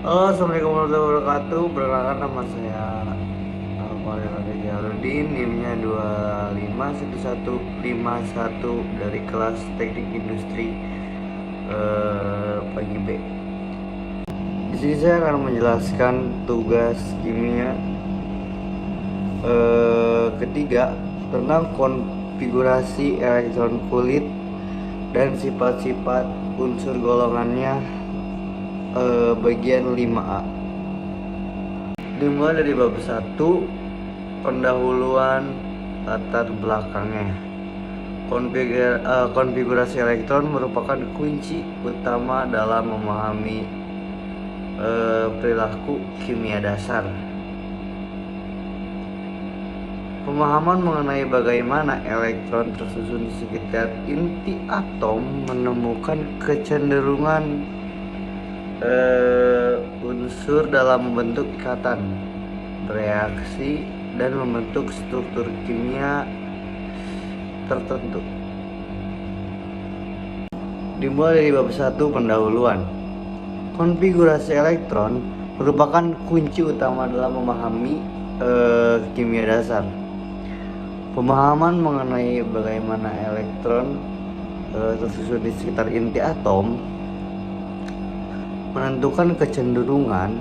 Halo, assalamualaikum warahmatullahi wabarakatuh. Perkenalkan nama saya Maulana Jaharudin, NIM-nya 25115 dari kelas Teknik Industri pagi B. Di sini saya akan menjelaskan tugas kimia ketiga tentang konfigurasi elektron kulit dan sifat-sifat unsur golongannya, bagian 5A. Dimulai dari bab 1, pendahuluan latar belakangnya. Konfigurasi elektron merupakan kunci utama dalam memahami perilaku kimia dasar. Pemahaman mengenai bagaimana elektron tersusun di sekitar inti atom menemukan kecenderungan unsur dalam membentuk ikatan, bereaksi, dan membentuk struktur kimia tertentu. Dimulai dari bab 1, pendahuluan. Konfigurasi elektron merupakan kunci utama dalam memahami kimia dasar. Pemahaman mengenai bagaimana elektron tersusun di sekitar inti atom menentukan kecenderungan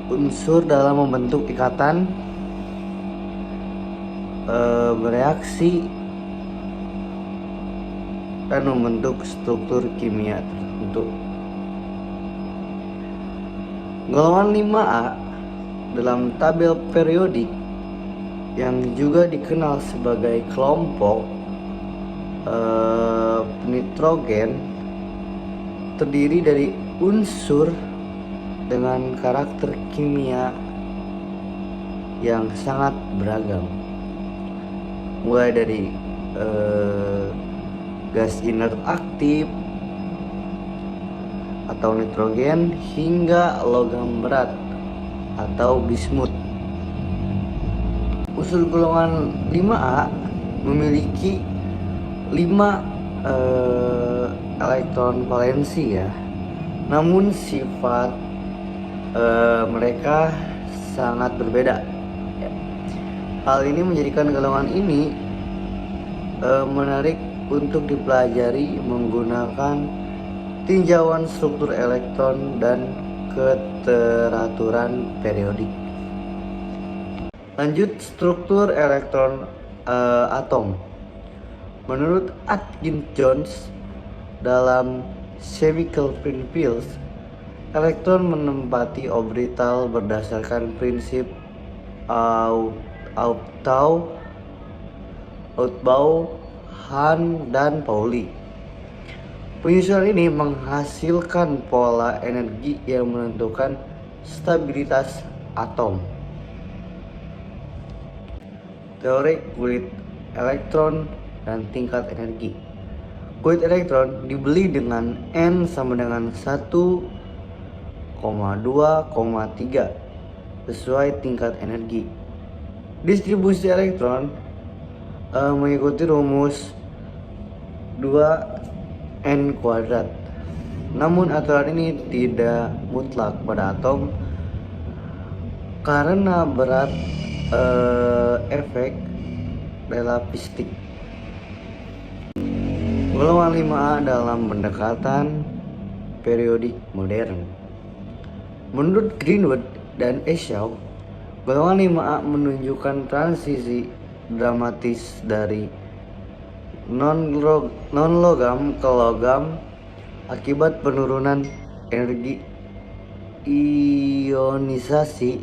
unsur dalam membentuk ikatan, bereaksi, dan membentuk struktur kimia tertentu. Golongan 5A dalam tabel periodik yang juga dikenal sebagai kelompok nitrogen terdiri dari unsur dengan karakter kimia yang sangat beragam, mulai dari gas inert aktif atau nitrogen hingga logam berat atau bismut. Unsur golongan 5A memiliki 5 elektron valensi ya. Namun sifat mereka sangat berbeda. Hal ini menjadikan golongan ini menarik untuk dipelajari menggunakan tinjauan struktur elektron dan keteraturan periodik. Lanjut, struktur elektron atom. Menurut Atkins Jones dalam Chemical Principles, elektron menempati orbital berdasarkan prinsip Aufbau, Hahn, dan Pauli. Penyusunan ini menghasilkan pola energi yang menentukan stabilitas atom. Teori kulit elektron dan tingkat energi. Kulit elektron dibeli dengan N sama dengan 1,2,3 sesuai tingkat energi. Distribusi elektron mengikuti rumus 2N kuadrat. Namun aturan ini tidak mutlak pada atom karena berat efek relativistik. Golongan 5A dalam pendekatan periodik modern. Menurut Greenwood dan Esau, golongan 5A menunjukkan transisi dramatis dari non-logam ke logam akibat penurunan energi ionisasi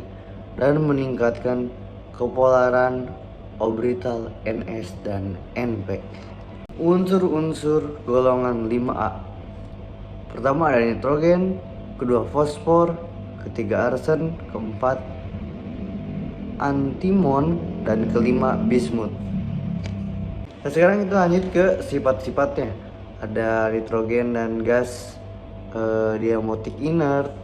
dan meningkatkan kepolaran orbital Ns dan Np. Unsur-unsur golongan 5A. Pertama ada nitrogen, kedua fosfor, ketiga arsen, keempat antimon, dan kelima bismut. Nah, sekarang kita lanjut ke sifat-sifatnya. Ada nitrogen dan gas diamotik inert.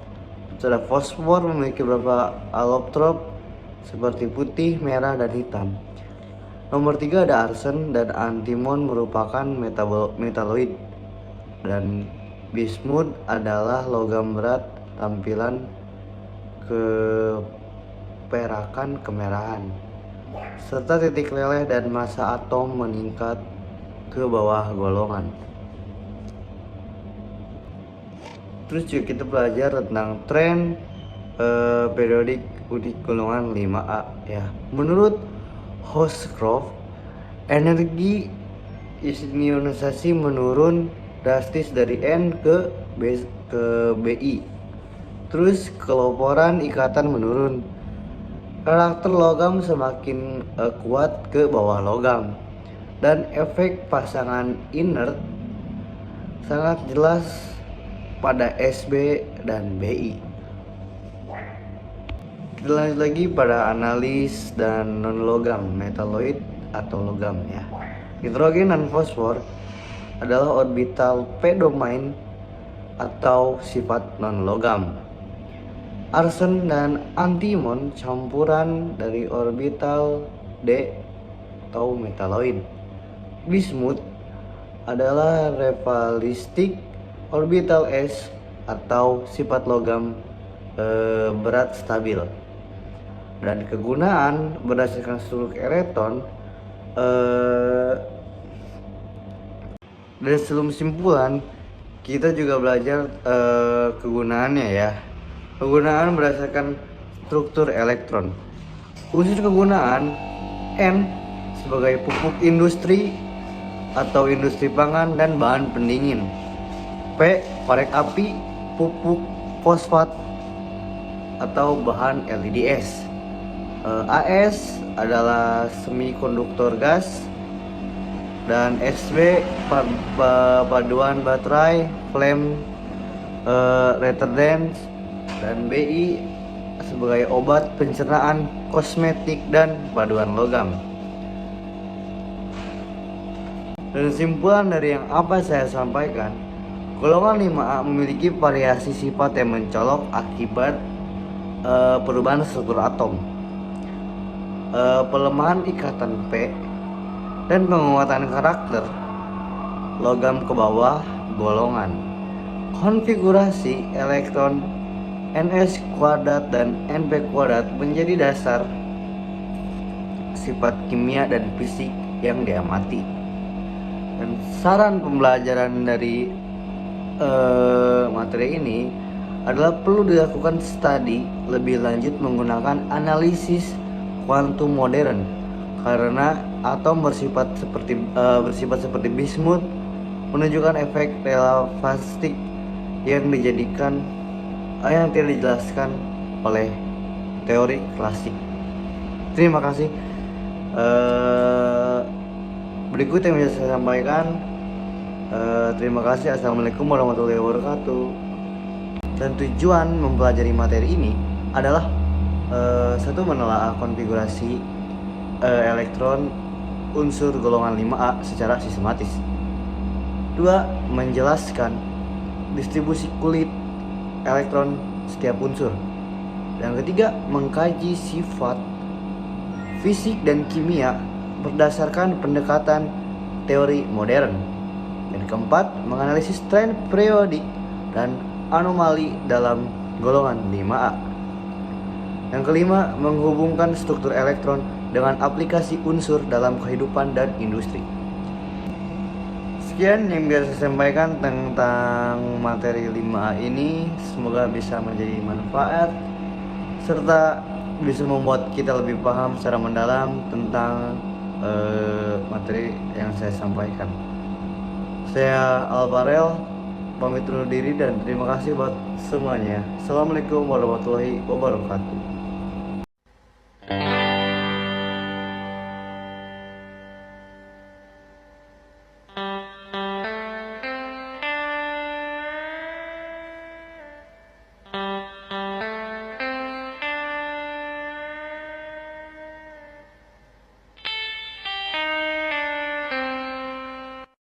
Ada fosfor memiliki beberapa allotrop seperti putih, merah, dan hitam. Nomor 3 ada arsen dan antimon merupakan metaloid, dan bismut adalah logam berat tampilan keperakan kemerahan, serta titik leleh dan massa atom meningkat ke bawah golongan. Terus juga kita belajar tentang tren periodik unik golongan 5A ya. Menurut Horscroft, energi ionisasi menurun drastis dari N ke Bi. Terus keloporan ikatan menurun. Karakter logam semakin kuat ke bawah logam. Dan efek pasangan inert sangat jelas pada Sb dan Bi. Kita lanjut lagi pada analis dan non logam, metaloid atau logam ya. Nitrogen dan fosfor adalah orbital p domain atau sifat non logam. Arsen dan antimon campuran dari orbital d atau metaloid. Bismut adalah rivalistik orbital s atau sifat logam berat stabil. Dan kegunaan berdasarkan struktur elektron dan sebelum simpulan kita juga belajar kegunaannya ya. Kegunaan berdasarkan struktur elektron. Unsur kegunaan N sebagai pupuk industri atau industri pangan dan bahan pendingin. P korek api, pupuk fosfat atau bahan LEDs. AS adalah semikonduktor gas, dan SB paduan baterai, flame retardant, dan BI sebagai obat pencernaan, kosmetik, dan paduan logam. Dan kesimpulan dari yang apa saya sampaikan, golongan 5A memiliki variasi sifat yang mencolok akibat perubahan struktur atom, pelemahan ikatan P, dan penguatan karakter logam ke bawah golongan. Konfigurasi elektron Ns kuadrat dan Np kuadrat menjadi dasar sifat kimia dan fisik yang diamati. Dan saran pembelajaran dari materi ini adalah perlu dilakukan studi lebih lanjut menggunakan analisis kuantum modern, karena atom bersifat seperti bismut menunjukkan efek relativistik yang tidak dijelaskan oleh teori klasik. Terima kasih. Berikut yang bisa saya sampaikan. Terima kasih. Assalamualaikum warahmatullahi wabarakatuh. Dan tujuan mempelajari materi ini adalah satu, menelaah konfigurasi elektron unsur golongan 5A secara sistematis. 2. Menjelaskan distribusi kulit elektron setiap unsur. Dan ketiga, mengkaji sifat fisik dan kimia berdasarkan pendekatan teori modern. Dan keempat, menganalisis tren periodik dan anomali dalam golongan 5A. Yang kelima, menghubungkan struktur elektron dengan aplikasi unsur dalam kehidupan dan industri. Sekian yang bisa saya sampaikan tentang materi 5A ini. Semoga bisa menjadi manfaat serta bisa membuat kita lebih paham secara mendalam tentang materi yang saya sampaikan. Saya Alvarel, pamit undur diri dan terima kasih buat semuanya. Assalamualaikum warahmatullahi wabarakatuh.